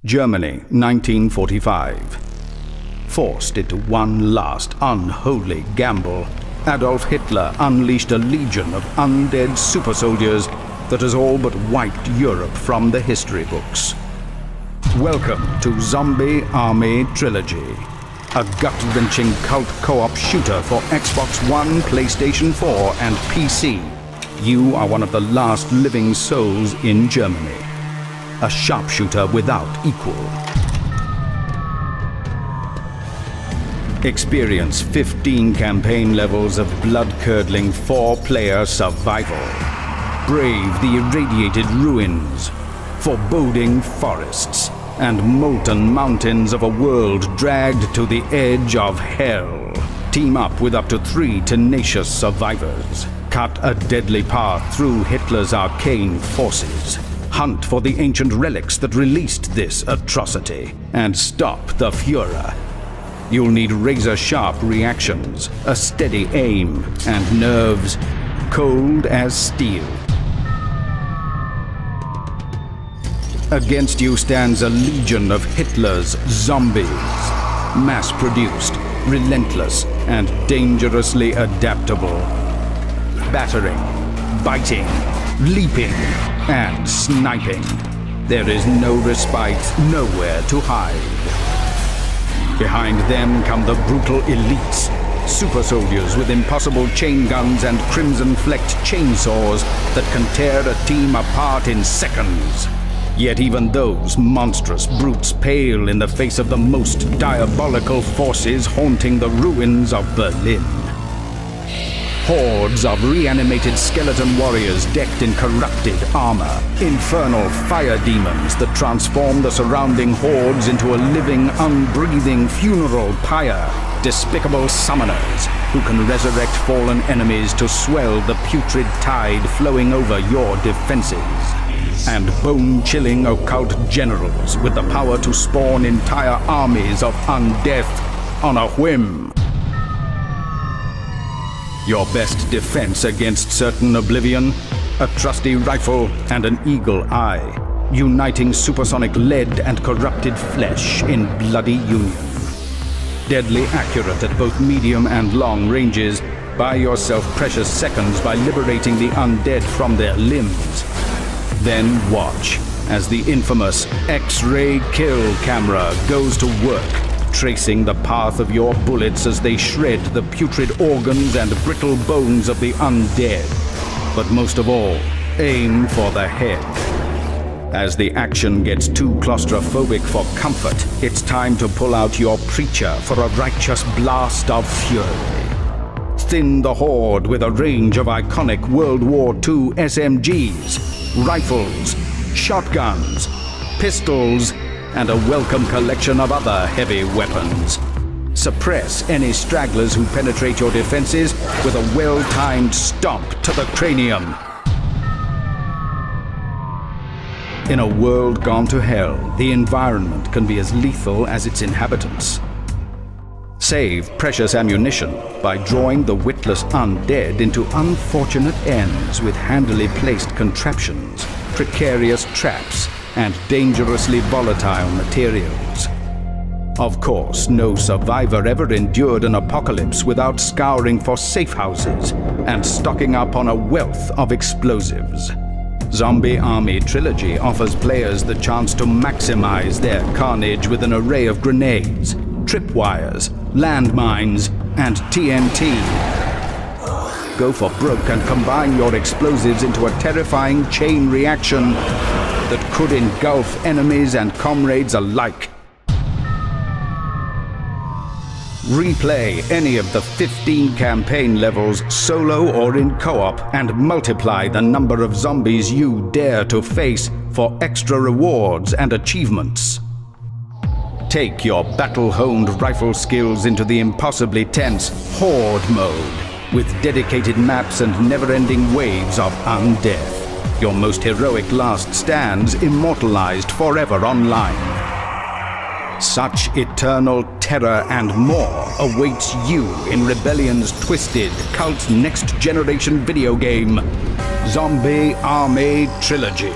Germany, 1945. Forced into one last unholy gamble, Adolf Hitler unleashed a legion of undead super soldiers that has all but wiped Europe from the history books. Welcome to Zombie Army Trilogy, a gut-wrenching cult co-op shooter for Xbox One, PlayStation 4 and PC. You are one of the last living souls in Germany. A sharpshooter without equal. Experience 15 campaign levels of blood-curdling 4-player survival. Brave the irradiated ruins, foreboding forests, and molten mountains of a world dragged to the edge of hell. Team up with up to 3 tenacious survivors. Cut a deadly path through Hitler's arcane forces. Hunt for the ancient relics that released this atrocity, and stop the Führer. You'll need razor-sharp reactions, a steady aim, and nerves cold as steel. Against you stands a legion of Hitler's zombies. Mass-produced, relentless, and dangerously adaptable. Battering, biting, leaping, and sniping. There is no respite, nowhere to hide. Behind them come the brutal elites, super soldiers with impossible chain guns and crimson-flecked chainsaws that can tear a team apart in seconds. Yet even those monstrous brutes pale in the face of the most diabolical forces haunting the ruins of Berlin. Hordes of reanimated skeleton warriors decked in corrupted armor. Infernal fire demons that transform the surrounding hordes into a living, unbreathing funeral pyre. Despicable summoners who can resurrect fallen enemies to swell the putrid tide flowing over your defenses. And bone-chilling occult generals with the power to spawn entire armies of undeath on a whim. Your best defense against certain oblivion? A trusty rifle and an eagle eye, uniting supersonic lead and corrupted flesh in bloody union. Deadly accurate at both medium and long ranges, buy yourself precious seconds by liberating the undead from their limbs. Then watch as the infamous X-ray kill camera goes to work, tracing the path of your bullets as they shred the putrid organs and brittle bones of the undead. But most of all, aim for the head. As the action gets too claustrophobic for comfort, it's time to pull out your preacher for a righteous blast of fury. Thin the horde with a range of iconic World War II SMGs, rifles, shotguns, pistols, and a welcome collection of other heavy weapons. Suppress any stragglers who penetrate your defenses with a well-timed stomp to the cranium. In a world gone to hell, the environment can be as lethal as its inhabitants. Save precious ammunition by drawing the witless undead into unfortunate ends with handily placed contraptions, precarious traps, and dangerously volatile materials. Of course, no survivor ever endured an apocalypse without scouring for safe houses and stocking up on a wealth of explosives. Zombie Army Trilogy offers players the chance to maximize their carnage with an array of grenades, tripwires, landmines, and TNT. Go for broke and combine your explosives into a terrifying chain reaction that could engulf enemies and comrades alike. Replay any of the 15 campaign levels solo or in co-op and multiply the number of zombies you dare to face for extra rewards and achievements. Take your battle-honed rifle skills into the impossibly tense Horde mode with dedicated maps and never-ending waves of undeath. Your most heroic last stands immortalized forever online. Such eternal terror and more awaits you in Rebellion's twisted, cult next-generation video game, Zombie Army Trilogy.